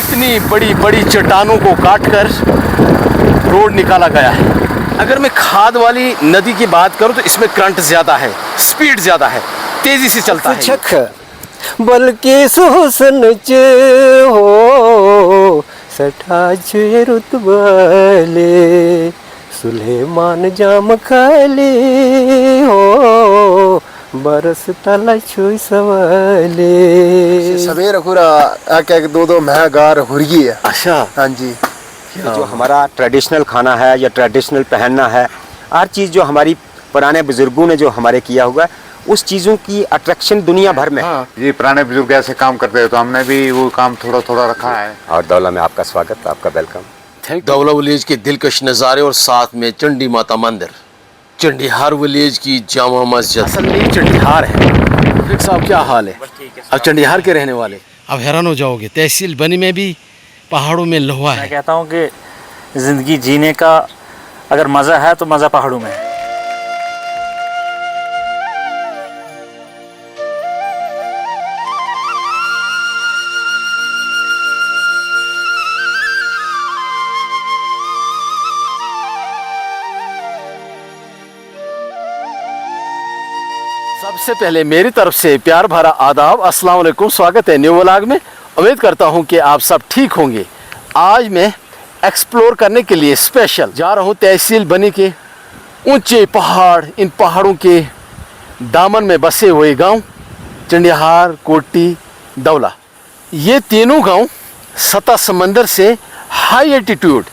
इतनी बड़ी बड़ी चट्टानों को काटकर रोड निकाला गया है। अगर मैं खाद वाली नदी की बात करूं तो इसमें करंट ज़्यादा है, स्पीड ज़्यादा है, तेज़ी से चलता है। बल्कि सुहसन च हो सठा छे रुतबले सुलेमान जाम खाली हो बरस तला छुई सवाले सवेर खुरा एक एक दो दो मह गार हुरगी है। अच्छा, हाँ जी। जो हमारा ट्रेडिशनल खाना है या ट्रेडिशनल पहनना है, हर चीज़ जो हमारी पुराने बुजुर्गों ने जो हमारे किया हुआ है, उस चीज़ों की अट्रैक्शन दुनिया भर में। हाँ। ये पुराने बुजुर्ग ऐसे काम करते हैं तो हमने भी वो काम थोड़ा थोड़ा रखा है। और दौला में आपका स्वागत, आपका वेलकम। दौला विलेज के दिलकश नज़ारे और साथ में चंडी माता मंदिर, चंडीहार विलेज की जामा मस्जिद। असल में चंडीहार है। शेख साहब क्या हाल है? अब चंडीहार के रहने वाले, अब हैरान हो जाओगे, तहसील बनी में भी पहाड़ों में लोहा है। मैं कहता हूँ कि ज़िंदगी जीने का अगर मज़ा है तो मज़ा पहाड़ों में है। सबसे पहले मेरी तरफ से प्यार भरा आदाब, अस्सलाम वालेकुम, स्वागत है न्यू व्लॉग में। उम्मीद करता हूं कि आप सब ठीक होंगे। आज मैं एक्सप्लोर करने के लिए स्पेशल जा रहा हूं तहसील बनी के ऊंचे पहाड़, इन पहाड़ों के दामन में बसे हुए गांव चंडीहार, कोटी, दौला। ये तीनों गांव सतह समंदर से हाई एल्टीट्यूड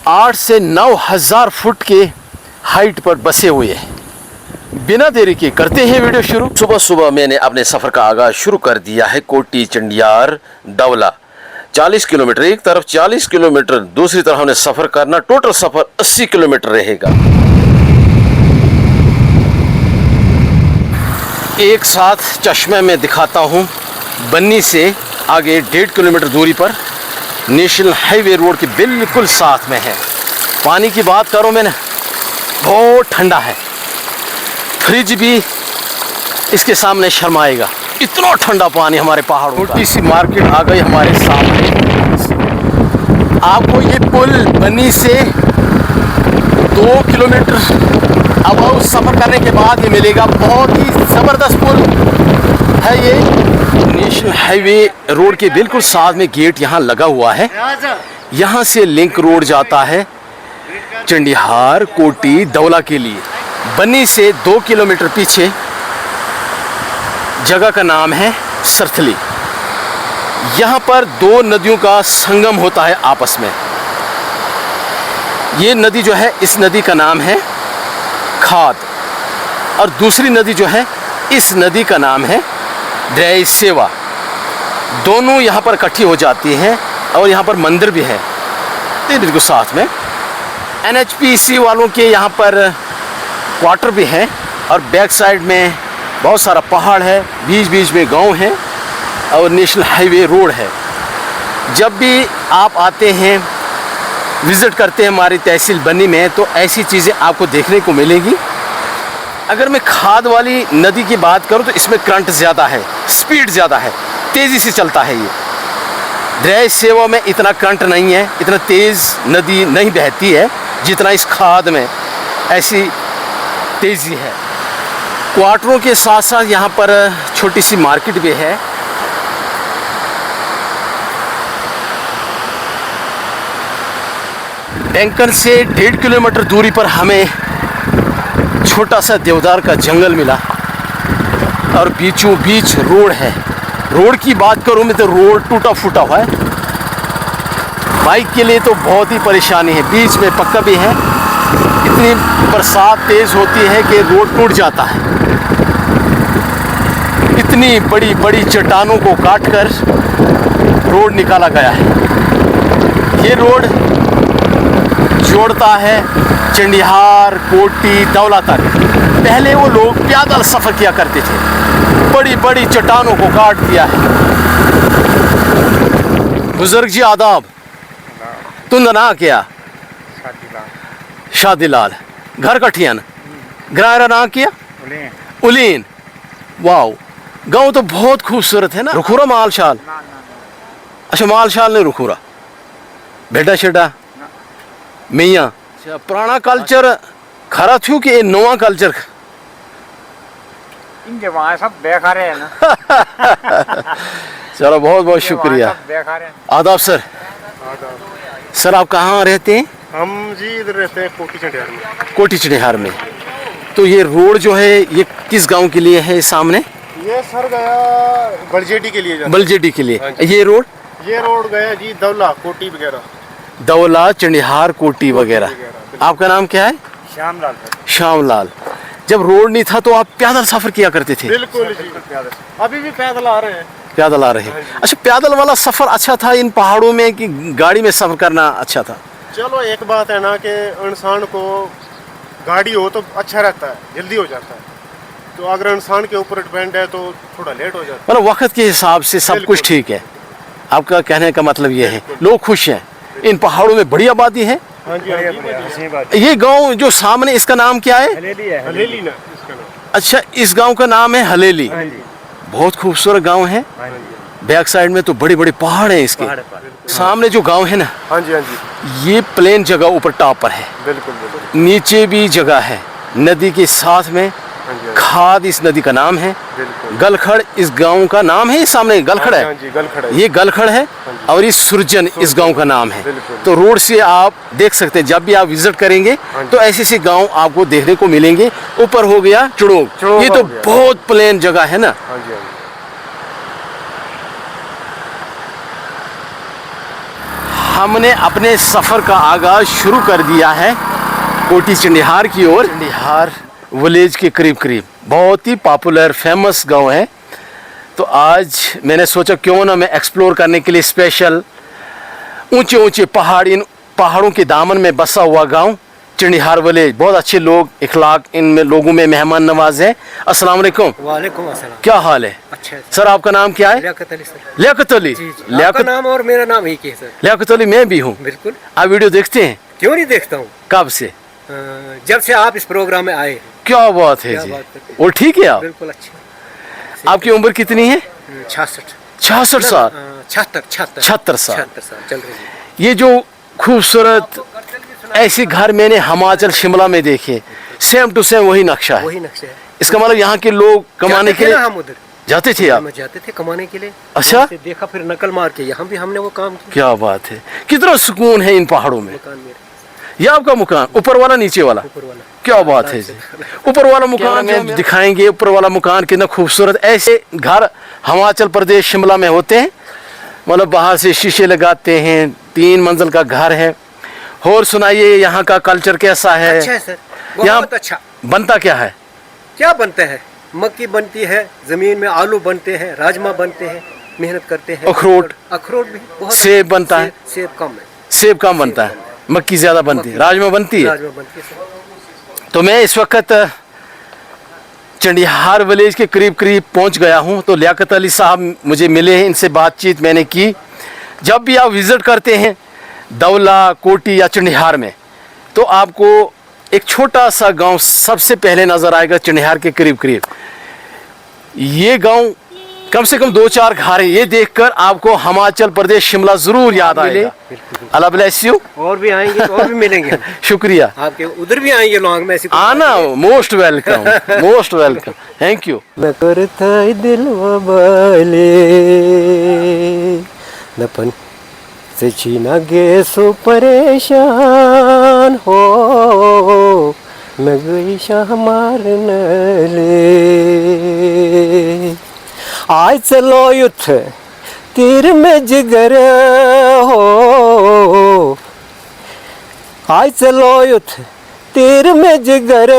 8 से 9,000 फुट के हाइट पर बसे हुए हैं। बिना देरी के करते हैं वीडियो शुरू। सुबह सुबह मैंने अपने सफ़र का आगाज़ शुरू कर दिया है। कोटी, चंडीयार, दौला 40 किलोमीटर एक तरफ, 40 किलोमीटर दूसरी तरफ हमने सफ़र करना। टोटल सफ़र 80 किलोमीटर रहेगा। एक साथ चश्मे में दिखाता हूँ। बन्नी से आगे 1.5 किलोमीटर दूरी पर नेशनल हाईवे रोड के बिल्कुल साथ में है। पानी की बात करूँ मैंने, बहुत ठंडा है, फ्रिज भी इसके सामने शर्माएगा, इतना ठंडा पानी हमारे पहाड़ों का। छोटी सी मार्केट आ गई हमारे सामने। आपको ये पुल बनी से 2 किलोमीटर अब सफ़र करने के बाद ये मिलेगा। बहुत ही ज़बरदस्त पुल है ये। नेशनल हाईवे रोड के बिल्कुल साथ में गेट यहाँ लगा हुआ है। यहाँ से लिंक रोड जाता है चंडीहार, कोटी, दौला के लिए। बन्नी से 2 किलोमीटर पीछे जगह का नाम है सरथली। यहाँ पर 2 नदियों का संगम होता है आपस में। ये नदी जो है, इस नदी का नाम है खाद, और दूसरी नदी जो है, इस नदी का नाम है दरिया सेवा। दोनों यहाँ पर इकट्ठी हो जाती हैं और यहाँ पर मंदिर भी है। ये बिल्कुल साथ में NHPC वालों के यहाँ पर क्वार्टर भी है, और बैक साइड में बहुत सारा पहाड़ है, बीच बीच में गांव है और नेशनल हाईवे रोड है। जब भी आप आते हैं, विज़िट करते हैं हमारी तहसील बन्नी में, तो ऐसी चीज़ें आपको देखने को मिलेगी। अगर मैं खाद वाली नदी की बात करूं तो इसमें करंट ज़्यादा है, स्पीड ज़्यादा है, तेज़ी से चलता है ये। दरिया सेवा में इतना करंट नहीं है, इतना तेज़ नदी नहीं बहती है जितना इस खाद में ऐसी तेज़ी है। क्वार्टरों के साथ साथ यहाँ पर छोटी सी मार्केट भी है। टैंकर से 1.5 किलोमीटर दूरी पर हमें छोटा सा देवदार का जंगल मिला, और बीचों बीच रोड है। रोड की बात करूँ मैं तो रोड टूटा फूटा हुआ है। बाइक के लिए तो बहुत ही परेशानी है। बीच में पक्का भी है, इतनी बरसात तेज़ होती है कि रोड टूट जाता है। इतनी बड़ी बड़ी चट्टानों को काटकर रोड निकाला गया है। ये रोड जोड़ता है चंडीहार, कोटी, दौला तक। पहले वो लोग पैदल सफ़र किया करते थे, बड़ी बड़ी चट्टानों को काट दिया है। बुजुर्ग जी आदाब, तुंदा ना क्या? शादीलाल। घर कठियन ग्रायरा ना किया उलीन। वाओ, गाँव तो बहुत खूबसूरत है ना। रुखुरा माल शाल। अच्छा माल शाल ने रुखूरा भेड़ा शेड़ा मैया अच्छा पुराना कल्चर खरा थी कि ये नवा कल्चर इनके वहाँ सब बेकार है ना। चलो बहुत बहुत शुक्रिया। बेकार है। आदाब सर। सर आप कहाँ रहते हैं? हम जी इधर रहते हैं कोटी चंडियार में। कोटी चढ़ियार में। तो ये रोड जो है ये किस गांव के लिए है सामने? ये सर गया बलजेडी के लिए जाता बलजेडी के लिए। हाँ जी। ये रोड है। ये रोड गया जी दौला कोटी वगैरह। दौला चंडिहार कोटी वगैरह। आपका नाम क्या है? श्यामलाल। श्यामलाल। जब रोड नहीं था तो आप पैदल सफर किया करते थे? बिल्कुल जी अभी भी पैदल आ रहे हैं। पैदल आ रहे हैं। अच्छा पैदल वाला सफर अच्छा था इन पहाड़ों में कि गाड़ी में सफर करना अच्छा था? चलो एक बात है ना कि इंसान को गाड़ी हो तो अच्छा रहता है, जल्दी हो जाता है। तो अगर इंसान के ऊपर डिपेंड है तो थोड़ा लेट हो जाता मतलब वक्त के हिसाब से सब कुछ ठीक है। आपका कहने का मतलब ये है लोग खुश हैं इन पहाड़ों में, बड़ी आबादी है। है। हाँ जी हाँ जी। ये गांव जो सामने इसका नाम क्या है? हलेली ना इसका नाम। अच्छा इस गांव का नाम है हलेली। बहुत खूबसूरत गांव है। बैक साइड में तो बड़े बड़े पहाड़ हैं इसके। सामने जो गांव है ना हाँ जी ये प्लेन जगह ऊपर टॉप पर है, बिल्कुल बिल्कुल। नीचे भी जगह है नदी के साथ में। हाँ जी खाद इस नदी का नाम है। बिल्कुल। गलखड़ इस गांव का नाम है। सामने गलखड़ हाँ है, जी गलखड़ है। ये गलखड़ है और इस सुरजन इस गांव का नाम है। बिल्कुल। तो रोड से आप देख सकते हैं जब भी आप विजिट करेंगे हाँ जी। तो ऐसे ऐसे गांव आपको देखने को मिलेंगे। ऊपर हो गया चुड़ोक, चुड़ोक ये हो तो गया। बहुत प्लेन जगह है ना। हाँ जी हाँ जी। हमने अपने सफर का आगाज शुरू कर दिया है कोटी चंडिहार की ओर। चंडिहार विलेज के करीब करीब बहुत ही पॉपुलर फेमस गांव है। तो आज मैंने सोचा क्यों ना मैं एक्सप्लोर करने के लिए स्पेशल ऊंचे ऊंचे पहाड़, इन पहाड़ों के दामन में बसा हुआ गांव चंडिहार विलेज। बहुत अच्छे लोग, इखलाक इनमें लोगों में मेहमान नवाज है। अस्सलाम वालेकुम। वालेकुम अस्सलाम। क्या हाल है? अच्छा है सर आपका नाम क्या है? लियाकत अली सर। लियाकत अली। जी जी। आपका लियाकत नाम और मेरा नाम एक ही है सर। लियाकत अली मैं भी हूँ। बिल्कुल। आप वीडियो देखते हैं? क्यों नहीं देखता हूँ, कब से? जब से आप इस प्रोग्राम में आए। क्या बात है क्या जी। बात करते हैं। और ठीक है आप? बिल्कुल अच्छी। आपकी उम्र कितनी है? 66 66 साल। 76 76 साल। 76 साल चल रही है। ये जो खूबसूरत ऐसे घर मैंने हिमाचल शिमला में देखे, सेम टू सेम वही नक्शा है। वही नक्शे है। इसका मतलब यहाँ के लोग कमाने जाते के थे लिए ना हम उधर। जाते थे आप? हम जाते थे कमाने के लिए। अच्छा। वहाँ से देखा फिर नकल मार के यहाँ भी हमने वो काम किया। क्या बात है। कितना सुकून है इन पहाड़ों में। मकान मेरे ये आपका मकान ऊपर वाला नीचे वाला? ऊपर वाला। क्या बात है जी। ऊपर वाला मकान में दिखाएंगे ऊपर वाला मकान कितना खूबसूरत। ऐसे घर हिमाचल प्रदेश शिमला में होते हैं, मतलब बाहर से शीशे लगाते हैं, 3 मंजिल का घर है। और सुनाइए यहाँ का कल्चर कैसा है? अच्छा है सर, यहाँ बहुत अच्छा। बनता क्या है? क्या बनता है? मक्की बनती है, जमीन में आलू बनते हैं, राजमा बनते हैं, मेहनत करते हैं। अखरोट भी बहुत। सेब बनता है? सेब कम है। सेब कम बनता है, मक्की ज्यादा बनती है, राजमा बनती है। राजमा बनती है सर। तो मैं इस वक्त चंडिहार विलेज के करीब करीब पहुंच गया हूं। तो लियाकत अली साहब मुझे मिले हैं, इनसे बातचीत मैंने की। जब भी आप विजिट करते हैं दौला कोटी या चंडिहार में तो आपको एक छोटा सा गांव सबसे पहले नजर आएगा चंडिहार के करीब करीब। ये गांव कम से कम 2-4 घर है, ये देखकर आपको हिमाचल प्रदेश शिमला जरूर याद आएगा। अल्लाह ब्लेस यू। और भी आएंगे तो और भी मिलेंगे हम। शुक्रिया। आपके उधर भी आएंगे लॉन्ग में ऐसी आना, most welcome, most welcome, thank you. मैं करता दिल वाले नपन से छीना गे सो परेशान हो, मैं गई शाह मारन ले। आज चलो युद्ध तीर में जिगर हो, आज चलो युद्ध तीर में जिगर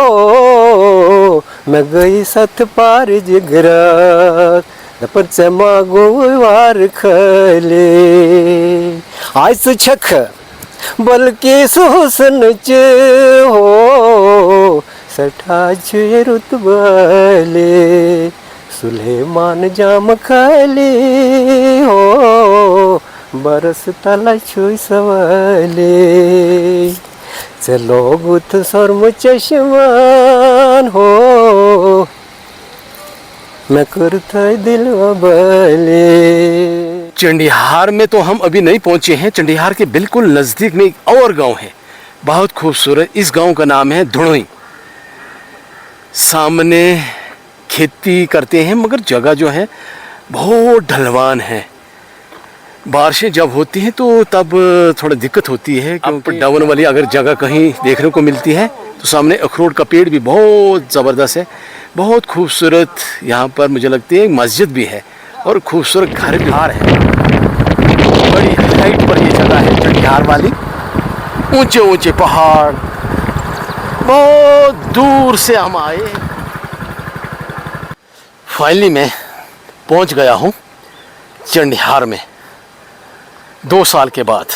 हो, मैं गई सत पार जिगरा पर चमागो वार खले। आज छख बल्कि सुहसन च हो, सठा छे रुतबले सुलेमान जाम खली हो, बरस तला छुई सवाले। चलो गुथ शर्म चश्मान हो, मैं करता दिल बले। चंडिहार में तो हम अभी नहीं पहुंचे हैं। चंडिहार के बिल्कुल नज़दीक में एक और गांव है, बहुत खूबसूरत। इस गांव का नाम है धुणोई। सामने खेती करते हैं, मगर जगह जो है बहुत ढलवान है। बारिशें जब होती हैं तो तब थोड़ा दिक्कत होती है, क्योंकि डाउन वाली अगर जगह कहीं देखने को मिलती है तो सामने अखरोट का पेड़ भी बहुत ज़बरदस्त है, बहुत खूबसूरत। यहाँ पर मुझे लगती है मस्जिद भी है और खूबसूरत घर भी है। बड़ी हाइट पर ये जगह है चंडिहार वाली, ऊंचे ऊंचे पहाड़, बहुत दूर से हम आए। फाइनली मैं पहुंच गया हूं चंडिहार में 2 साल के बाद।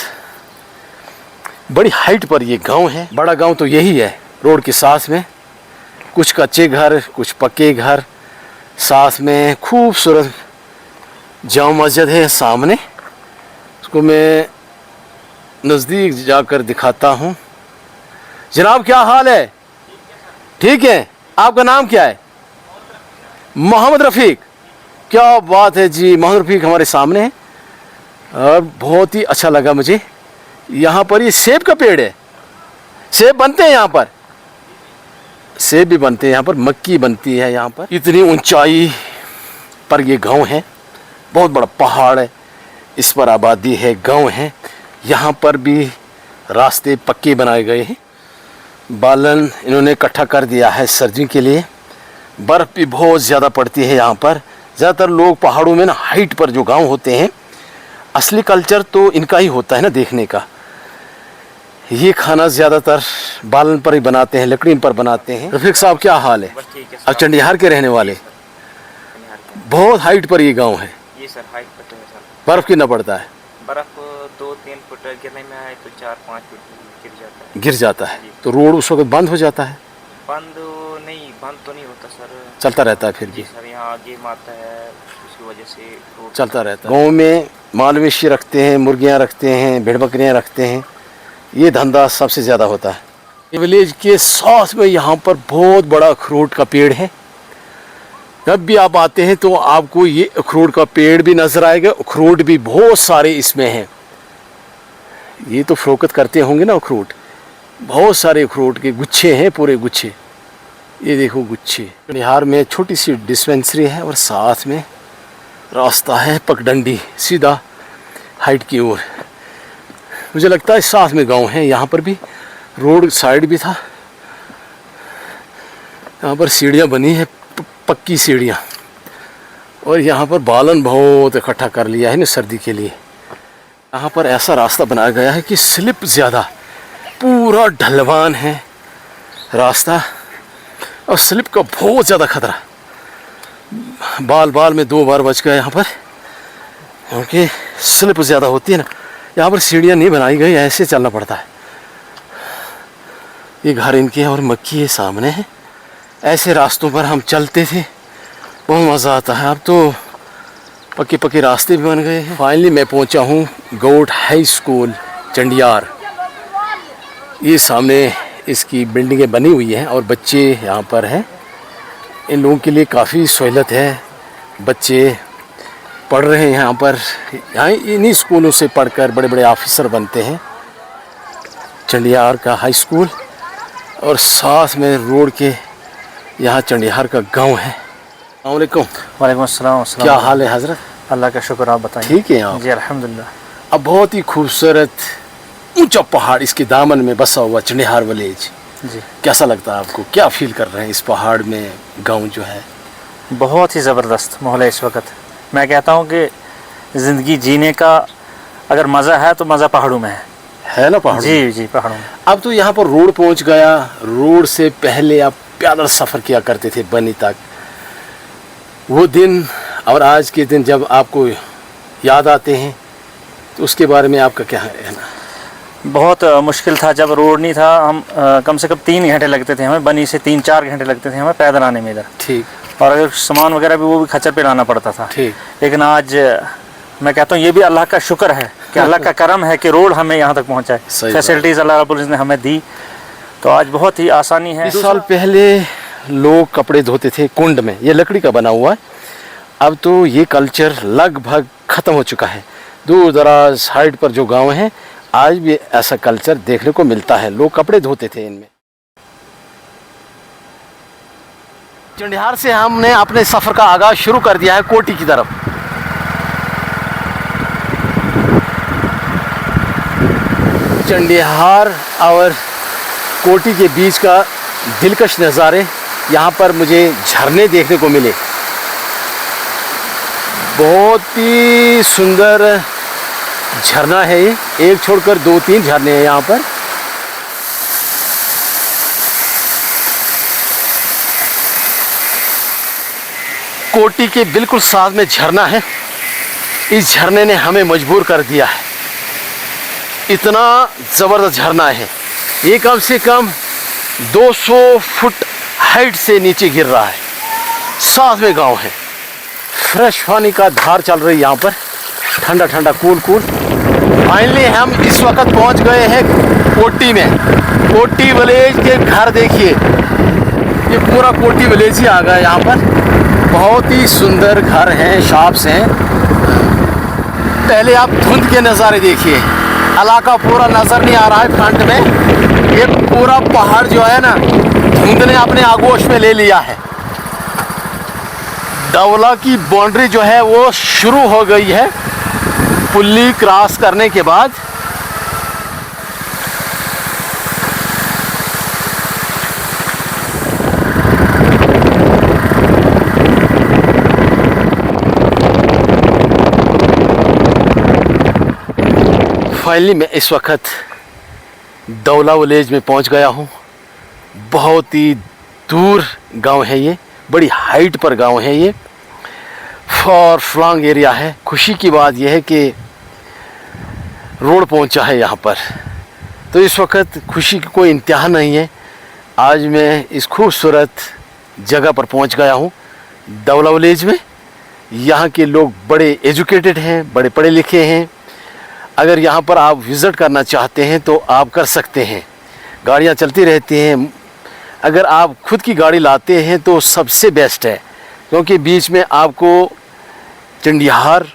बड़ी हाइट पर ये गांव है। बड़ा गांव तो यही है, रोड के साथ में कुछ कच्चे घर, कुछ पक्के घर, साथ में खूबसूरत जामा मस्जिद है सामने। उसको मैं नज़दीक जाकर दिखाता हूँ। जनाब क्या हाल है? ठीक है, आपका नाम क्या है? मोहम्मद रफ़ीक। क्या बात है जी, मोहम्मद रफ़ीक हमारे सामने है और बहुत ही अच्छा लगा मुझे। यहाँ पर ये सेब का पेड़ है, सेब बनते हैं यहाँ पर, सेब भी बनते हैं यहाँ पर, मक्की बनती है यहाँ पर। इतनी ऊंचाई पर ये गांव है, बहुत बड़ा पहाड़ है, इस पर आबादी है, गांव है। यहाँ पर भी रास्ते पक्के बनाए गए हैं। बालन इन्होंने इकट्ठा कर दिया है सर्दी के लिए। बर्फ़ भी बहुत ज़्यादा पड़ती है यहाँ पर। ज़्यादातर लोग पहाड़ों में ना हाइट पर जो गांव होते हैं, असली कल्चर तो इनका ही होता है ना देखने का। ये खाना ज़्यादातर बालन पर ही बनाते हैं, लकड़ी पर बनाते हैं। रफ़ीक साहब क्या हाल है? अब चंडिहार के रहने वाले। बहुत हाइट पर ये गांव है। ये सर हाइट पर तो है सर। बर्फ़ कितना पड़ता है? बर्फ 2-3 फुट गिरने में आए तो 4-5 फुट गिर जाता है। गिर जाता है तो रोड उस वक्त बंद हो जाता है? बंद नहीं, बंद तो नहीं होता सर, चलता रहता है फिर जी भी? सर। यहाँ आगे माता है, उसकी वजह से रोड चलता रहता है। गाँव में माल मवेशी रखते हैं, मुर्गियाँ रखते हैं, भेड़ बकरियाँ रखते हैं, ये धंधा सबसे ज़्यादा होता है। ये विलेज के साथ में यहाँ पर बहुत बड़ा अखरोट का पेड़ है। जब भी आप आते हैं तो आपको ये अखरोट का पेड़ भी नज़र आएगा। अखरोट भी बहुत सारे इसमें हैं। ये तो फरोख्त करते होंगे ना अखरोट, बहुत सारे अखरोट के गुच्छे हैं, पूरे गुच्छे। ये देखो गुच्छे। चंडिहार में छोटी सी डिस्पेंसरी है और साथ में रास्ता है पगडंडी सीधा हाइट की ओर। मुझे लगता है साथ में गांव है। यहाँ पर भी रोड साइड भी था। यहाँ पर सीढ़ियाँ बनी है, पक्की सीढ़ियाँ। और यहाँ पर बालन बहुत इकट्ठा कर लिया है ना सर्दी के लिए। यहाँ पर ऐसा रास्ता बनाया गया है कि स्लिप ज़्यादा, पूरा ढलवान है रास्ता और स्लिप का बहुत ज़्यादा खतरा। बाल बाल में 2 बार बच गया यहाँ पर, क्योंकि स्लिप ज़्यादा होती है ना। यहाँ पर सीढ़ियाँ नहीं बनाई गई, ऐसे चलना पड़ता है। ये घर इनके हैं और मक्की है सामने है। ऐसे रास्तों पर हम चलते थे, बहुत मज़ा आता है। अब तो पक्के पक्के रास्ते भी बन गए हैं। फाइनली मैं पहुंचा हूं गौड़ हाई स्कूल चंडियार। ये सामने इसकी बिल्डिंगें बनी हुई हैं और बच्चे यहाँ पर हैं। इन लोगों के लिए काफ़ी सहूलत है, बच्चे पढ़ रहे हैं यहाँ पर। यहाँ इन्हीं स्कूलों से पढ़कर बड़े बड़े ऑफिसर बनते हैं। चंडियार का हाई स्कूल और साथ में रोड के यहाँ चंडिहार का गांव है। अस्सलाम वालेकुम। वालेकुम अस्सलाम। क्या हाल है हज़रत? अल्लाह का शुक्र, आप बताइए। ठीक है आप? जी अल्हम्दुलिल्लाह। अब बहुत ही खूबसूरत ऊंचा पहाड़, इसके दामन में बसा हुआ चंडिहार विलेज। जी कैसा लगता है आपको? क्या फील कर रहे हैं इस पहाड़ में गांव जो है? बहुत ही ज़बरदस्त माहौल है इस वक्त। मैं कहता हूँ कि ज़िंदगी जीने का अगर मज़ा है तो मज़ा पहाड़ों में है ना पहाड़? जी जी पहाड़ों में। अब तो यहाँ पर रोड पहुँच गया। रोड से पहले आप पैदल सफ़र किया करते थे बनी तक। वो दिन और आज के दिन जब आपको याद आते हैं तो उसके बारे में आपका क्या है ना? बहुत मुश्किल था जब रोड नहीं था। हम कम से कम 3 घंटे लगते थे हमें, बनी से 3-4 घंटे लगते थे हमें पैदल आने में इधर। ठीक। और अगर सामान वगैरह भी वो भी खच्चर पे लाना पड़ता था। ठीक। लेकिन आज मैं कहता हूँ ये भी अल्लाह का शुक्र है कि अल्लाह का करम है कि रोड हमें यहाँ तक पहुँचाए। फैसिलिटीज़ अल्लाह रब्बुल इज़्ज़त ने हमें दी, तो आज बहुत ही आसानी है। 20 साल पहले लोग कपड़े धोते थे कुंड में, ये लकड़ी का बना हुआ है। अब तो ये कल्चर लगभग ख़त्म हो चुका है। दूर दराज हाइट पर जो गांव हैं, आज भी ऐसा कल्चर देखने को मिलता है। लोग कपड़े धोते थे इनमें। चंडिहार से हमने अपने सफ़र का आगाज़ शुरू कर दिया है कोटी की तरफ। चंडिहार और कोटी के बीच का दिलकश नज़ारे, यहाँ पर मुझे झरने देखने को मिले। बहुत ही सुंदर झरना है ये, एक छोड़कर 2-3 झरने हैं यहाँ पर। कोटी के बिल्कुल साथ में झरना है। इस झरने ने हमें मजबूर कर दिया है, इतना ज़बरदस्त झरना है। ये कम से कम 200 फुट हाइट से नीचे गिर रहा है। साथ में गांव है, फ्रेश पानी का धार चल रही है यहाँ पर, ठंडा ठंडा कूल कूल। फाइनली हम इस वक्त पहुँच गए हैं कोटी में। कोटी विलेज के घर देखिए, ये पूरा कोटी विलेज ही आ गया यहाँ पर। बहुत ही सुंदर घर हैं, शॉप्स हैं। पहले आप धुंध के नज़ारे देखिए, इलाका पूरा नज़र नहीं आ रहा है फ्रंट में। ये पूरा पहाड़ जो है ना, धुंध ने अपने आगोश में ले लिया है। दौला की बाउंड्री जो है वो शुरू हो गई है पुल्ली क्रॉस करने के बाद। फाइनली मैं इस वक्त दौला विलेज में पहुंच गया हूं। बहुत ही दूर गांव है ये, बड़ी हाइट पर गांव है ये, फॉर फ्लॉन्ग एरिया है। खुशी की बात यह है कि रोड पहुंचा है यहाँ पर, तो इस वक्त खुशी की कोई इंतहा नहीं है। आज मैं इस खूबसूरत जगह पर पहुंच गया हूँ दौला विलेज में। यहाँ के लोग बड़े एजुकेटेड हैं, बड़े पढ़े लिखे हैं। अगर यहाँ पर आप विज़िट करना चाहते हैं तो आप कर सकते हैं, गाड़ियाँ चलती रहती हैं। अगर आप खुद की गाड़ी लाते हैं तो सबसे बेस्ट है, क्योंकि बीच में आपको चंडिहार,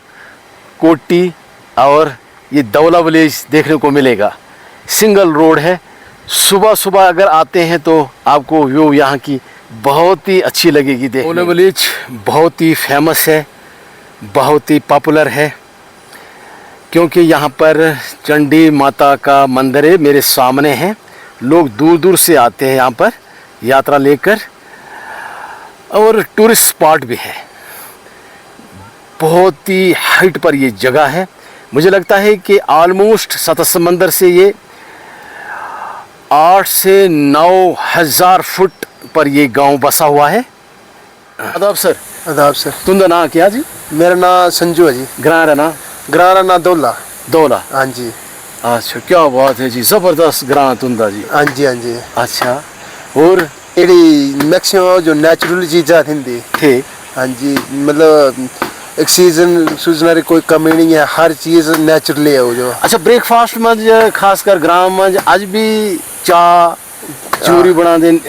कोटी और ये दौला विलेज देखने को मिलेगा। सिंगल रोड है। सुबह सुबह अगर आते हैं तो आपको व्यू यहाँ की बहुत ही अच्छी लगेगी देखने। दौला विलेज बहुत ही फेमस है, बहुत ही पॉपुलर है, क्योंकि यहाँ पर चंडी माता का मंदिर है, मेरे सामने है। लोग दूर दूर से आते हैं यहाँ पर यात्रा लेकर, और टूरिस्ट स्पॉट भी है। बहुत ही हाइट पर ये जगह है। मुझे लगता है कि ऑलमोस्ट सतह समंदर से ये 8 से 9 हज़ार फुट पर ये गांव बसा हुआ है। आदाब सर। आदाब सर। तुंदा नाम क्या जी? मेरा नाम संजू है जी। ग्रां ना? ग्रां ना दौला। दौला, हाँ जी। अच्छा, क्या बात है जी, ज़बरदस्त ग्रां तुंदा जी। हाँ जी, हाँ जी। अच्छा, और एडी मैक्सिमम जो नेचुरल चीज़ा थी थे, हाँ जी, मतलब एक सीजन कोई कमी नहीं है, हर चीज़ नेचुरली है वो जो। अच्छा, ब्रेकफास्ट में खासकर ग्राम में आज भी चाह चूरी बना दे,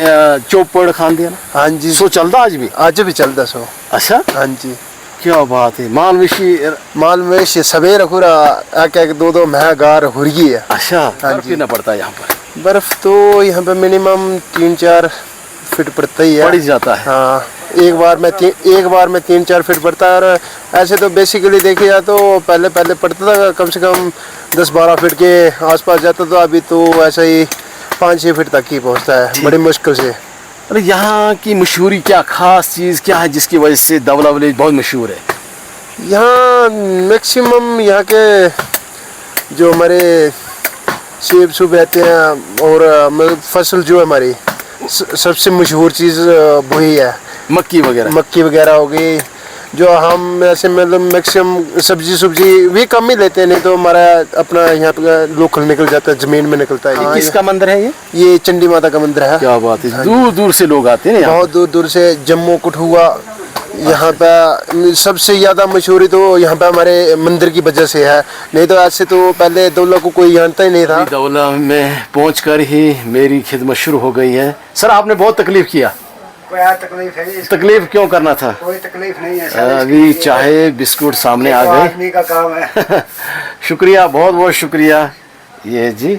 चौपड़ खाते हैं। हाँ जी, सो चलता आज भी? आज भी चलता सो। अच्छा, हाँ जी। क्या बात है। माल मवेशी सवेरे पूरा एक 2 महगार हो रही है। अच्छा, हाँ बर्फ जी। कितना पड़ता है यहाँ पर? बर्फ तो यहाँ पे मिनिमम 3-4 फीट पड़ता ही है। पड़ जाता है। हाँ, एक बार में 3-4 फीट पड़ता है। और ऐसे तो बेसिकली देखिए जाए तो पहले पड़ता था कम से कम 10-12 फीट के आसपास जाता, तो अभी तो ऐसा ही 5-6 फीट तक ही पहुँचता है, बड़ी मुश्किल से। अरे यहाँ की मशहूरी क्या, खास चीज़ क्या है जिसकी वजह से दौला विलेज बहुत मशहूर है? यहाँ मैक्सिमम यहाँ के जो हमारे सेब सूब रहते हैं, और फसल जो है हमारी सबसे मशहूर चीज़ वही है। मक्की वगैरह हो गई, जो हम ऐसे मतलब मैक्सिमम सब्जी भी कम ही लेते हैं, नहीं तो हमारा अपना यहाँ पे लोकल निकल जाता है, ज़मीन में निकलता है। ये किसका मंदिर है ये चंडी माता का मंदिर है। क्या बात है, दूर दूर से लोग आते हैं, बहुत दूर दूर से, जम्मू कठुआ। यहाँ पे सबसे ज़्यादा मशहूरी तो यहाँ पे हमारे मंदिर की वजह से है, नहीं तो ऐसे तो पहले दौला को कोई जानता ही नहीं था। दौला में पहुँचकर ही मेरी खिदमत शुरू हो गई है। सर, आपने बहुत तकलीफ़ किया। कोई तकलीफ है इसको? तकलीफ क्यों करना था? कोई तकलीफ नहीं है सर, अभी इसके लिए चाहे बिस्कुट सामने आ तो गए। आदमी का काम है। शुक्रिया, बहुत बहुत शुक्रिया। ये जी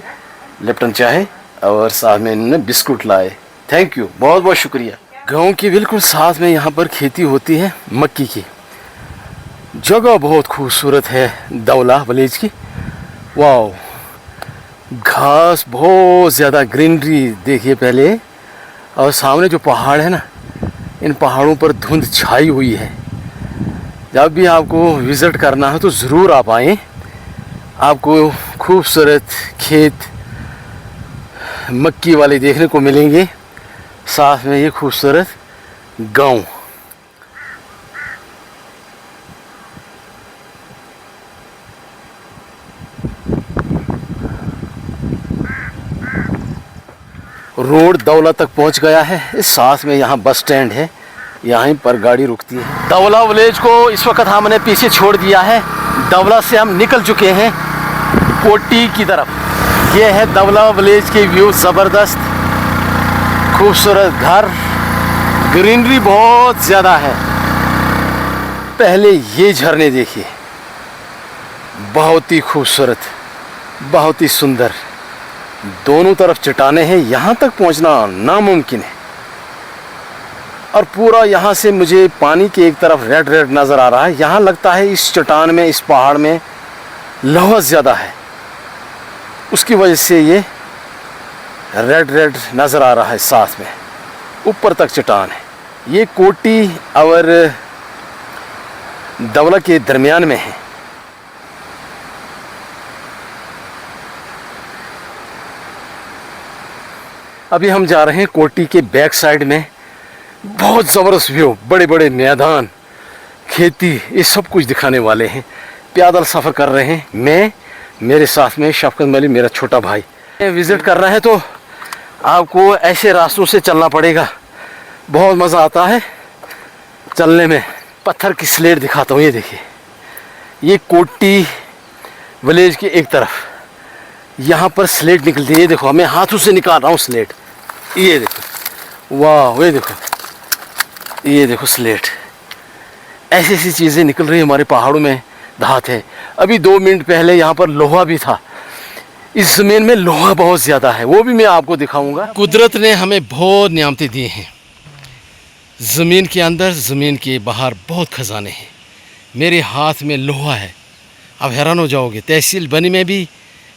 लिप्टन चाय और साथ में इन्होंने बिस्कुट लाए। थैंक यू, बहुत बहुत शुक्रिया। गांव के बिल्कुल साथ में यहाँ पर खेती होती है मक्की की। जगह बहुत खूबसूरत है दौला विलेज की। वाओ, घास बहुत ज़्यादा, ग्रीनरी देखिए पहले, और सामने जो पहाड़ है ना, इन पहाड़ों पर धुंध छाई हुई है। जब भी आपको विज़िट करना है तो ज़रूर आप आएँ। आपको खूबसूरत खेत मक्की वाले देखने को मिलेंगे, साथ में ये खूबसूरत गांव। रोड दौला तक पहुंच गया है। इस साथ में यहाँ बस स्टैंड है, यहीं पर गाड़ी रुकती है। दौला विलेज को इस वक्त हमने पीछे छोड़ दिया है। दौला से हम निकल चुके हैं कोटी की तरफ। ये है दौला विलेज के व्यू, ज़बरदस्त खूबसूरत घर, ग्रीनरी बहुत ज़्यादा है। पहले ये झरने देखिए, बहुत ही खूबसूरत, बहुत ही सुंदर। दोनों तरफ चट्टानें हैं, यहाँ तक पहुँचना नामुमकिन है। और पूरा यहाँ से मुझे पानी की एक तरफ रेड रेड नज़र आ रहा है। यहाँ लगता है इस चट्टान में, इस पहाड़ में लोहा ज़्यादा है, उसकी वजह से ये रेड रेड नज़र आ रहा है। साथ में ऊपर तक चट्टान है। ये कोटी और दौला के दरमियान में है। अभी हम जा रहे हैं कोटी के बैक साइड में। बहुत ज़बरदस्त व्यू, बड़े बड़े मैदान, खेती, ये सब कुछ दिखाने वाले हैं। पैदल सफ़र कर रहे हैं, मैं, मेरे साथ में शफकत मलिक, मेरा छोटा भाई। विज़िट करना है तो आपको ऐसे रास्तों से चलना पड़ेगा। बहुत मज़ा आता है चलने में। पत्थर की स्लेट दिखाता हूँ, ये देखिए, ये कोटी विलेज की एक तरफ यहाँ पर स्लेट निकलती है। ये देखो, मैं हाथों से निकाल रहा हूँ स्लेट, ये देखो, वाह, ये देखो स्लेट। ऐसी ऐसी चीज़ें निकल रही है हमारे पहाड़ों में, धात है। अभी 2 मिनट पहले यहाँ पर लोहा भी था। इस ज़मीन में लोहा बहुत ज़्यादा है, वो भी मैं आपको दिखाऊंगा। कुदरत ने हमें बहुत नियामतें दी हैं। ज़मीन के अंदर, ज़मीन के बाहर बहुत खजाने हैं। मेरे हाथ में लोहा है, आप हैरान हो जाओगे। तहसील बनी में भी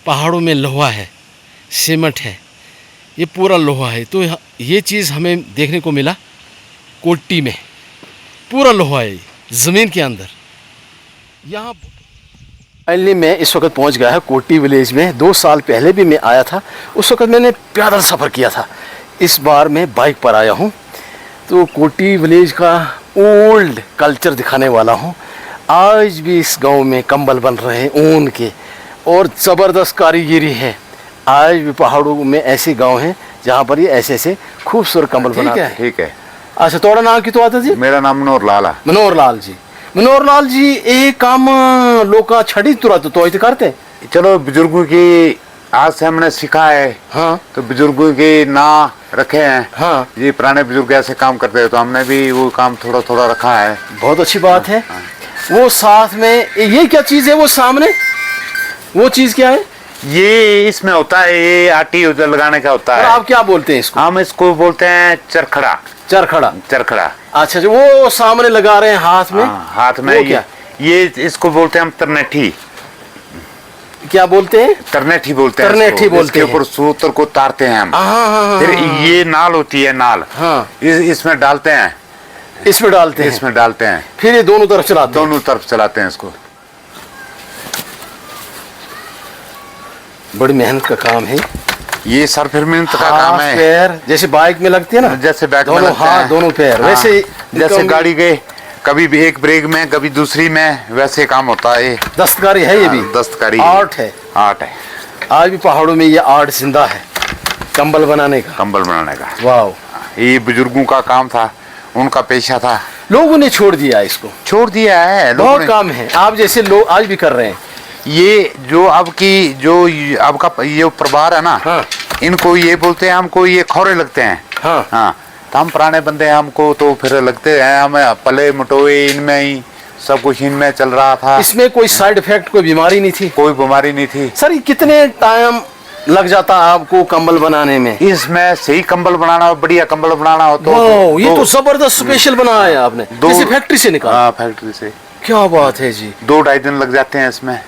पहाड़ों में लोहा है, सीमेंट है, ये पूरा लोहा है। तो ये चीज़ हमें देखने को मिला कोटी में, पूरा लोहा है ज़मीन के अंदर। यहाँ फाइनली मैं इस वक्त पहुँच गया है कोटी विलेज में। 2 साल पहले भी मैं आया था, उस वक्त मैंने पैदल सफ़र किया था। इस बार मैं बाइक पर आया हूँ, तो कोटी विलेज का ओल्ड कल्चर दिखाने वाला हूँ। आज भी इस गांव में कंबल बन रहे हैं ऊन के, और ज़बरदस्त कारीगरी है। आज भी पहाड़ों में ऐसे गांव हैं जहाँ पर ये ऐसे ऐसे खूबसूरत कंबल बनाते हैं। ठीक है। अच्छा, थोड़ा नाम की तो आता जी? मेरा नाम मनोहर लाल है। मनोहर लाल जी। मनोहर लाल जी, ये काम लोग का छड़ी तुरंत तो ऐसे करते? चलो, बुजुर्गों की आज से हमने सीखा है। हाँ, तो बुजुर्गों के ना रखे हैं। हाँ, ये पुराने बुजुर्ग ऐसे काम करते हैं, तो हमने भी वो काम थोड़ा थोड़ा रखा है। बहुत अच्छी बात है। वो साथ में ये क्या चीज़ है वो सामने, वो चीज़ क्या है? ये इसमें होता है, ये आटी उधर लगाने का होता और है। आप क्या बोलते हैं इसको? हम इसको बोलते हैं चरखड़ा। चरखड़ा। चरखड़ा। अच्छा, जो वो सामने लगा रहे हैं हाथ में, हाथ में, वो क्या? ये इसको बोलते हैं हम तरनेठी। क्या बोलते हैं? तरनेठी बोलते हैं। तरनेठी बोलते हैं। इसके ऊपर सूत्र को तारते हैं हम। हाँ, फिर ये नाल होती है, नाल। हाँ, इसमें डालते हैं, इसमें डालते हैं, इसमें डालते हैं, फिर ये दोनों तरफ चलाते हैं। दोनों तरफ चलाते हैं इसको। बड़ी मेहनत का काम है ये सर फिर मेहनत का काम हाथ है। पैर जैसे बाइक में लगती है ना, जैसे बैक में दोनों लगते हाथ हैं। दोनों पैर, हाँ, वैसे जैसे गाड़ी के कभी भी एक ब्रेक में कभी दूसरी में, वैसे काम होता है। दस्तकारी है, ये भी दस्तकारी आर्ट है। आर्ट है। आज भी पहाड़ों में ये आर्ट जिंदा है, कंबल बनाने का। कंबल बनाने का। वाह, ये बुजुर्गों का काम था, उनका पेशा था। लोगों ने छोड़ दिया इसको, छोड़ दिया है लोगों बहुत ने। काम है। आप जैसे लोग आज भी कर रहे हैं। ये जो अब की जो अब का ये प्रभार है ना, हाँ, इनको ये बोलते हैं, हमको ये खौरे लगते हैं। हाँ, हाँ, तो हम पुराने बंदे हैं, हमको तो फिर लगते हैं हम पले मटोए इनमें ही, सब कुछ इनमें चल रहा था। इसमें कोई साइड इफेक्ट, कोई बीमारी नहीं थी? कोई बीमारी नहीं थी। सर ये कितने टाइम लग जाता आपको कंबल बनाने में? इसमें सही कंबल बनाना हो, बढ़िया कंबल बनाना हो तो वाह, ये तो जबरदस्त स्पेशल बनाया है आपने। किसी फैक्ट्री से निकाला? हाँ, फैक्ट्री से। क्या बात है जी। 2-2.5 दिन लग जाते हैं इसमें।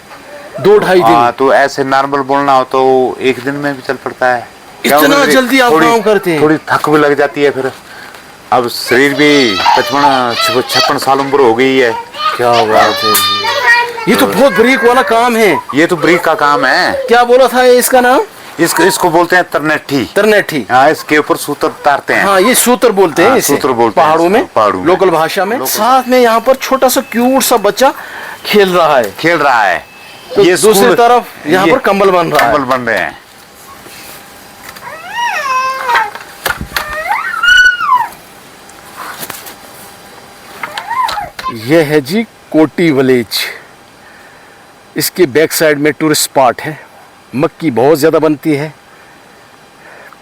2-2.5 दिन? हाँ, तो ऐसे नॉर्मल बोलना हो तो 1 दिन में भी चल पड़ता है। इतना जल्दी आप काम करते हैं? थोड़ी थक भी लग जाती है फिर। अब शरीर भी 55-56 साल उम्र हो गई है। क्या बात है जी। ये तो बहुत ब्रीक वाला काम है। ये तो ब्रीक का काम है। क्या बोला था इसका नाम? इसको बोलते हैं तरनेठी। तरनेठी। हाँ, इसके ऊपर सूत्र तारते हैं। हाँ, ये सूत्र बोलते हैं। हाँ, इसे सूत्र बोलते हैं पहाड़ों में, लोकल भाषा में। साथ में यहाँ पर छोटा सा क्यूट सा बच्चा खेल रहा है। तो ये दूसरी तरफ यहाँ पर कंबल बन रहा है। कंबल बन रहे हैं। ये है जी कोटी विलेज। इसके बैक साइड में टूरिस्ट स्पॉट है। मक्की बहुत ज़्यादा बनती है।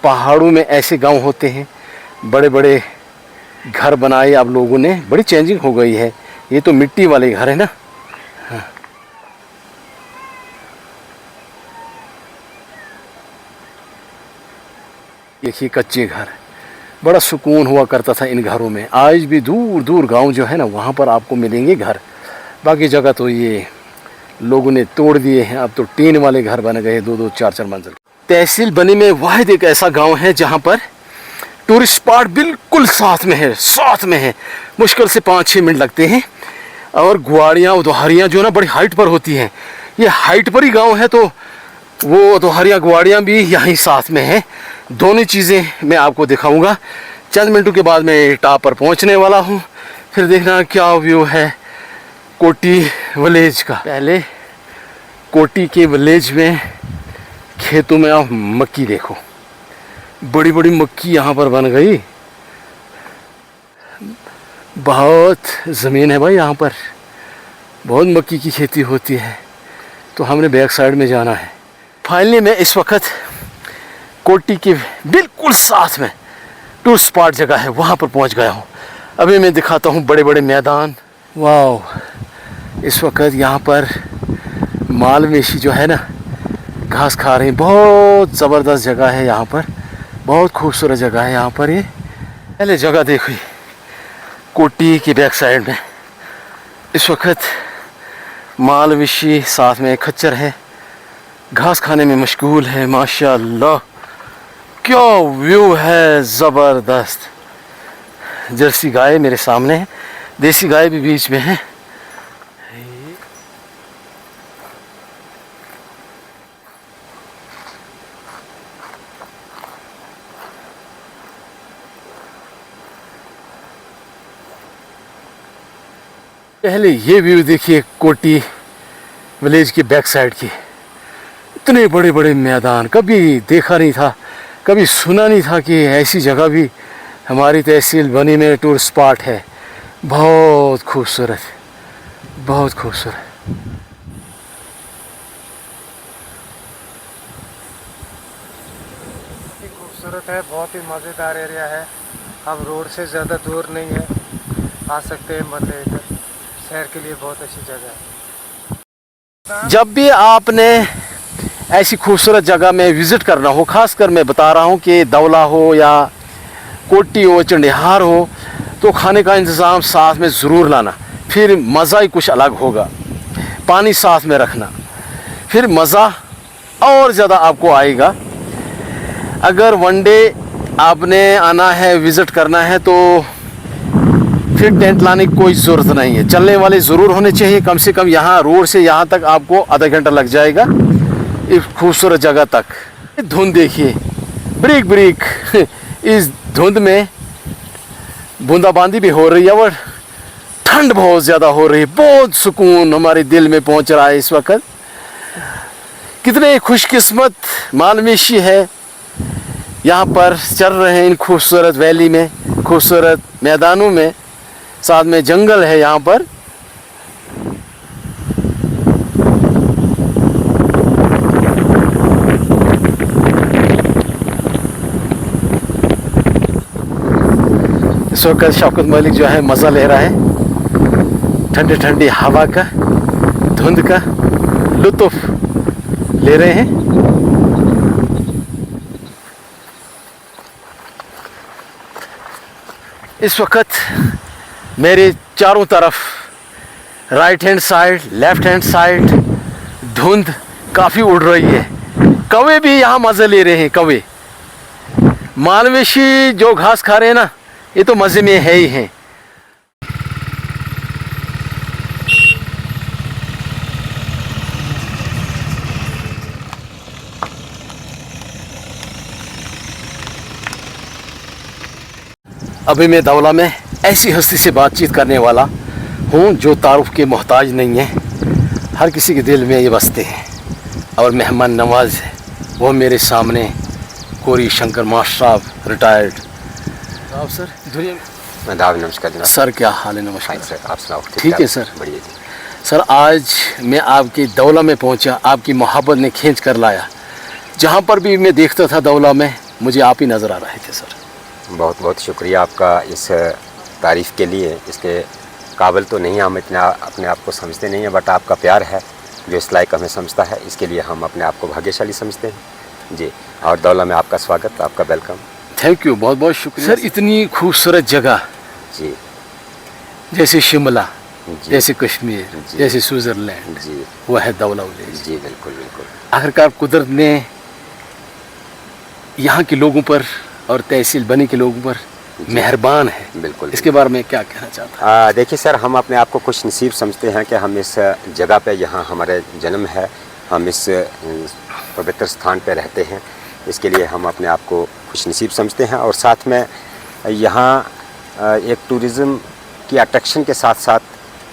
पहाड़ों में ऐसे गांव होते हैं, बड़े बड़े घर बनाए आप लोगों ने, बड़ी चेंजिंग हो गई है। ये तो मिट्टी वाले घर है ना। हाँ। देखिए कच्चे घर, बड़ा सुकून हुआ करता था इन घरों में। आज भी दूर दूर गांव जो है ना, वहाँ पर आपको मिलेंगे घर। बाकी जगह तो ये लोगों ने तोड़ दिए हैं। अब तो टीन वाले घर बन गए, 2-2, 4-4 मंजिल। तहसील बनी में वाहिद एक ऐसा गांव है जहां पर टूरिस्ट स्पॉट बिल्कुल साथ में है। मुश्किल से 5-6 मिनट लगते हैं। और गुआड़ियाँ दोहारियाँ जो ना बड़ी हाइट पर होती हैं। ये हाइट पर ही गांव है, तो वो दोहारियाँ गुआड़ियाँ भी यहीं साथ में हैं। दोनों चीज़ें मैं आपको दिखाऊंगा। चंद मिनटों के बाद मैं टॉप पर पहुंचने वाला हूं। फिर देखना क्या व्यू है कोटी विलेज का। पहले कोटी के विलेज में खेतों में आप मक्की देखो, बड़ी बड़ी मक्की यहाँ पर बन गई। बहुत ज़मीन है भाई यहाँ पर, बहुत मक्की की खेती होती है। तो हमने बैक साइड में जाना है। फाइनली मैं इस वक्त कोटी के बिल्कुल साथ में टूरिस्ट स्पॉट जगह है, वहाँ पर पहुँच गया हूँ। अभी मैं दिखाता हूँ बड़े बड़े मैदान। वाह, इस वक्त यहाँ पर मालवेशी जो है ना घास खा रहे हैं। बहुत ज़बरदस्त जगह है यहाँ पर, बहुत खूबसूरत जगह है यहाँ पर। ये पहले जगह देखो कोटी की बैक साइड में। इस वक्त मालवेशी साथ में खच्चर है, घास खाने में मशगूल है। माशाल्लाह क्या व्यू है, ज़बरदस्त। जर्सी गाय मेरे सामने है, देसी गाय भी बीच में है। पहले ये व्यू देखिए कोटी विलेज की बैक साइड की। इतने बड़े बड़े मैदान, कभी देखा नहीं था, कभी सुना नहीं था कि ऐसी जगह भी हमारी तहसील बनी में टूरिस्ट स्पॉट है। बहुत खूबसूरत, बहुत खूबसूरत। खूबसूरत है, बहुत ही मज़ेदार एरिया है। हम रोड से ज़्यादा दूर नहीं है, आ सकते हैं। मतलब इधर शहर के लिए बहुत अच्छी जगह है। जब भी आपने ऐसी खूबसूरत जगह में विज़िट करना हो, ख़ासकर मैं बता रहा हूँ कि दौला हो या कोटी हो, चंडिहार हो, तो खाने का इंतज़ाम साथ में ज़रूर लाना। फिर मज़ा ही कुछ अलग होगा। पानी साथ में रखना, फिर मज़ा और ज़्यादा आपको आएगा। अगर वनडे आपने आना है, विज़िट करना है, तो फिर टेंट लाने की कोई ज़रूरत नहीं है। चलने वाले ज़रूर होने चाहिए। कम से कम यहाँ रोड से यहाँ तक आपको आधा घंटा लग जाएगा इस खूबसूरत जगह तक। धुंध देखिए, ब्रिक ब्रिक। इस धुंध में बूंदाबांदी भी हो रही है और ठंड बहुत ज़्यादा हो रही है। बहुत सुकून हमारे दिल में पहुँच रहा है इस वक्त। कितने खुशकिस्मत मालवेशी है, यहाँ पर चल रहे हैं इन खूबसूरत वैली में, खूबसूरत मैदानों में। साथ में जंगल है यहाँ पर। इस वक्त शौकत मलिक जो है मज़ा ले रहा है ठंडी ठंडी हवा का, धुंध का लुत्फ ले रहे हैं। इस वक्त मेरे चारों तरफ right hand side, left hand side धुंध काफ़ी उड़ रही है। कौवे भी यहाँ मज़े ले रहे हैं। कौवे मालवेशी जो घास खा रहे हैं ना, ये तो मज़े में है ही हैं। अभी मैं दौला में ऐसी हस्ती से बातचीत करने वाला हूँ जो तारुफ के मोहताज नहीं है, हर किसी के दिल में ये बसते हैं और मेहमान नवाज है। वो मेरे सामने कोरी शंकर मास्टर साहब, रिटायर्ड साहब। सर दुनिया में नमस्कार जनाब। सर क्या हाल है? नमस्कार सर, आप सुनाओ? ठीक है सर, बढ़िया जी। सर आज मैं आपके दौला में पहुंचा, आपकी मोहब्बत ने खींच कर लाया। जहां पर भी मैं देखता था दौला में, मुझे आप ही नज़र आ रहे थे सर। बहुत बहुत शुक्रिया आपका इस तारीफ़ के लिए। इसके काबिल तो नहीं, हम इतना अपने आप को समझते नहीं हैं, बट आपका प्यार है जो इस लायक हमें समझता है, इसके लिए हम अपने आप को भाग्यशाली समझते हैं जी। और दौला में आपका स्वागत, आपका वेलकम। थैंक यू, बहुत बहुत शुक्रिया सर। इतनी खूबसूरत जगह जी, जैसे शिमला, जी, जैसे कश्मीर, जी, जैसे स्विट्ज़रलैंड, जी, वो है दौला विलेज। जी बिल्कुल बिल्कुल। आखिरकार कुदरत ने यहाँ के लोगों पर और तहसील बनी के लोगों पर मेहरबान है। बिल्कुल। इसके बारे में क्या कहना चाहता? देखिए सर, हम अपने आप को खुश नसीब समझते हैं कि हम इस जगह पे, यहाँ हमारे जन्म है, हम इस पवित्र स्थान पे रहते हैं। इसके लिए हम अपने आप को खुश नसीब समझते हैं। और साथ में यहाँ एक टूरिज़म की अट्रैक्शन के साथ साथ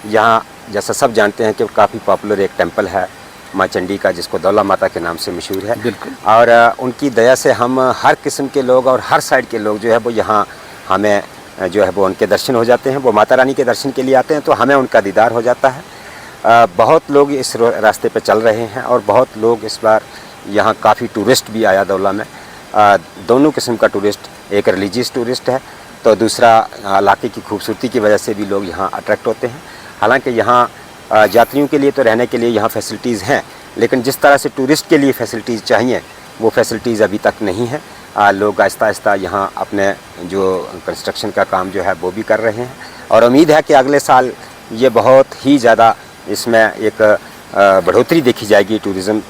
यहाँ, जैसा सब जानते हैं कि काफ़ी पॉपुलर एक टेंपल है माँ चंडी का, जिसको दौला माता के नाम से मशहूर है। बिल्कुल। और उनकी दया से हम हर किस्म के लोग और हर साइड के लोग जो है वो यहाँ हमें जो है वो उनके दर्शन हो जाते हैं। वो माता रानी के दर्शन के लिए आते हैं, तो हमें उनका दीदार हो जाता है। बहुत लोग इस रास्ते पे चल रहे हैं और बहुत लोग इस बार यहाँ काफ़ी टूरिस्ट भी आया दौला में। दोनों किस्म का टूरिस्ट, एक रिलीजियस टूरिस्ट है, तो दूसरा इलाके की खूबसूरती की वजह से भी लोग यहाँ अट्रैक्ट होते हैं। हालांकि यहाँ यात्रियों के लिए तो रहने के लिए यहाँ फैसिलिटीज़ हैं, लेकिन जिस तरह से टूरिस्ट के लिए फैसिलिटीज़ चाहिए वो फैसिलिटीज़ अभी तक नहीं है। लोग आहिस्ता आहिस्ता यहाँ अपने जो कंस्ट्रक्शन का काम जो है वो भी कर रहे हैं, और उम्मीद है कि अगले साल ये बहुत ही ज़्यादा इसमें एक बढ़ोतरी देखी जाएगी। टूरिज़म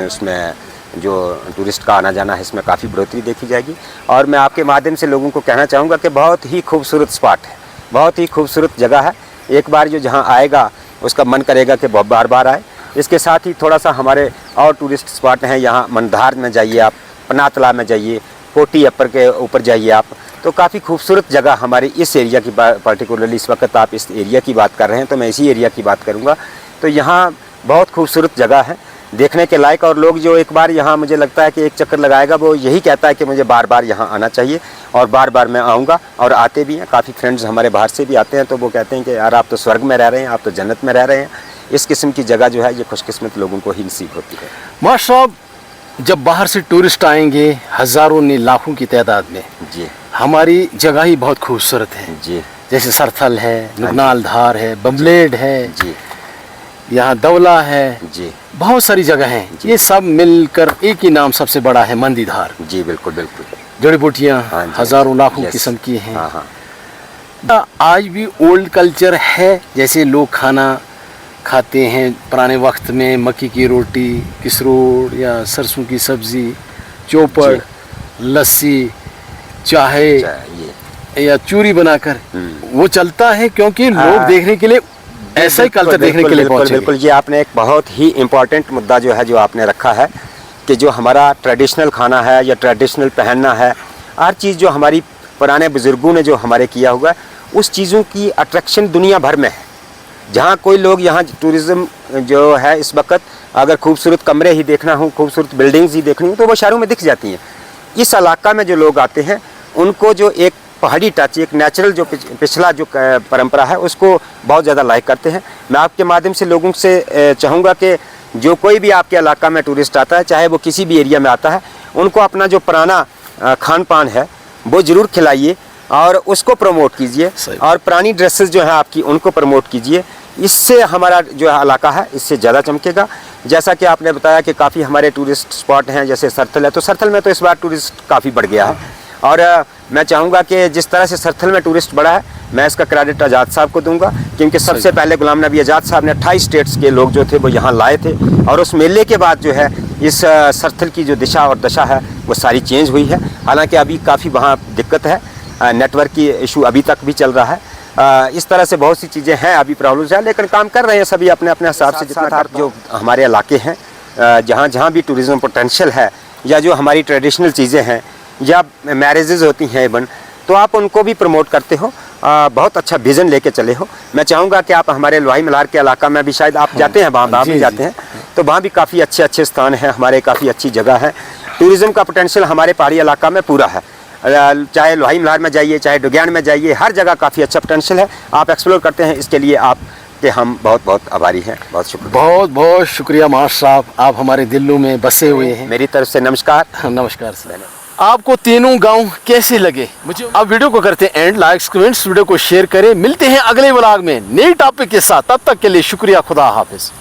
उसमें जो टूरिस्ट का आना जाना है, इसमें काफ़ी बढ़ोतरी देखी जाएगी। और मैं आपके माध्यम से लोगों को कहना चाहूँगा कि बहुत ही खूबसूरत स्पॉट है, बहुत ही खूबसूरत जगह है। एक बार जो जहाँ आएगा उसका मन करेगा कि बहुत बार बार आए। इसके साथ ही थोड़ा सा हमारे और टूरिस्ट स्पॉट हैं यहाँ, मंधार में जाइए आप, पनातला में जाइए, कोटी अपर के ऊपर जाइए आप, तो काफ़ी खूबसूरत जगह हमारी इस एरिया की पर्टिकुलरली इस वक्त आप इस एरिया की बात कर रहे हैं, तो मैं इसी एरिया की बात करूँगा। तो यहाँ बहुत खूबसूरत जगह है देखने के लायक, और लोग जो एक बार यहाँ, मुझे लगता है कि एक चक्कर लगाएगा वो यही कहता है कि मुझे बार बार यहाँ आना चाहिए, और बार बार मैं आऊँगा। और आते भी हैं, काफ़ी फ्रेंड्स हमारे बाहर से भी आते हैं, तो वो कहते हैं कि यार आप तो स्वर्ग में रह रहे हैं, आप तो जन्नत में रह रहे हैं। इस किस्म की जगह जो है ये खुशकिस्मत लोगों को ही नसीब होती है। मास्टर साहब, जब बाहर से टूरिस्ट आएंगे हज़ारों नहीं लाखों की तादाद में, जी, हमारी जगह ही बहुत खूबसूरत है। जी, जैसे सरथल है, नुगनाल धार है, बम्बलेड है, जी, यहाँ दौला है, जी, बहुत सारी जगह हैं। ये सब मिलकर एक ही नाम सबसे बड़ा है, मंदी धार। जी बिल्कुल बिल्कुल। जड़ी बूटियाँ हाँ जी, हज़ारों लाखों यस, किस्म की हैं। हाँ हाँ। आज भी ओल्ड कल्चर है, जैसे लोग खाना खाते हैं पुराने वक्त में, मक्की की रोटी, किसरोड़ या सरसों की सब्ज़ी, चौपड़, लस्सी, चाहे या चूरी बनाकर, वो चलता है क्योंकि लोग देखने के लिए ऐसा ही कल्चर देखने के लिए पहुंचे। बिल्कुल, ये आपने एक बहुत ही इम्पोर्टेंट मुद्दा जो है जो आपने रखा है कि जो हमारा ट्रेडिशनल खाना है या ट्रेडिशनल पहनना है, हर चीज़ जो हमारी पुराने बुज़ुर्गों ने जो हमारे किया हुआ है, उस चीज़ों की अट्रैक्शन दुनिया भर में है। जहाँ कोई लोग यहाँ टूरिज़्म जो है इस वक्त, अगर खूबसूरत कमरे ही देखना हो, खूबसूरत बिल्डिंग्स ही देखनी हो, तो वो शहरों में दिख जाती हैं। इस इलाका में जो लोग आते हैं उनको जो एक पहाड़ी टच, एक नेचुरल जो पिछला जो परंपरा है उसको बहुत ज़्यादा लाइक करते हैं। मैं आपके माध्यम से लोगों से चाहूँगा कि जो कोई भी आपके इलाका में टूरिस्ट आता है, चाहे वो किसी भी एरिया में आता है, उनको अपना जो पुराना खान पान है वो ज़रूर खिलाइए। और उसको प्रमोट कीजिए सही। और पुरानी ड्रेसेस जो है आपकी उनको प्रमोट कीजिए। इससे हमारा जो है इलाका है इससे ज़्यादा चमकेगा। जैसा कि आपने बताया कि काफ़ी हमारे टूरिस्ट स्पॉट हैं, जैसे सरथल है, तो सरथल में तो इस बार टूरिस्ट काफ़ी बढ़ गया है। और मैं चाहूँगा कि जिस तरह से सरथल में टूरिस्ट बढ़ा है, मैं इसका क्रेडिट आज़ाद साहब को दूंगा, क्योंकि सबसे पहले गुलाम नबी आज़ाद साहब ने 28 स्टेट्स के लोग जो थे वो यहाँ लाए थे। और उस मेले के बाद जो है इस सरथल की जो दिशा और दशा है वो सारी चेंज हुई है। हालांकि अभी काफ़ी वहाँ दिक्कत है, नेटवर्क की इशू अभी तक भी चल रहा है। इस तरह से बहुत सी चीज़ें हैं, अभी प्रॉब्लम्स हैं, लेकिन काम कर रहे हैं सभी अपने अपने हिसाब से। जितना जो हमारे इलाके हैं, जहाँ जहाँ भी टूरिज़्म पोटेंशियल है, या जो हमारी ट्रेडिशनल चीज़ें हैं, या मैरिजेज होती हैं इवन, तो आप उनको भी प्रमोट करते हो, बहुत अच्छा विज़न लेके चले हो। मैं चाहूँगा कि आप हमारे लोहाई मल्हार के इलाका में भी शायद आप जाते हैं, वहाँ भी जाते हैं, तो वहाँ भी काफ़ी अच्छे अच्छे स्थान हैं हमारे, काफ़ी अच्छी जगह है। टूरिज़्म का पोटेंशियल हमारे पहाड़ी इलाका में पूरा है। चाहे लोहाई मल्हार में जाइए, चाहे डुग्यान में जाइए, हर जगह काफ़ी अच्छा पोटेंशियल है। आप एक्सप्लोर करते हैं, इसके लिए आप के हम बहुत बहुत आभारी हैं। बहुत शुक्रिया। बहुत बहुत शुक्रिया मास्टर साहब, आप हमारे दिलों में बसे हुए हैं। मेरी तरफ से नमस्कार। नमस्कार सर। आपको तीनों गांव कैसे लगे? मुझे आप वीडियो को करते हैं एंड, लाइक्स कमेंट्स, वीडियो को शेयर करें। मिलते हैं अगले व्लॉग में नई टॉपिक के साथ, तब तक के लिए शुक्रिया, खुदा हाफिज।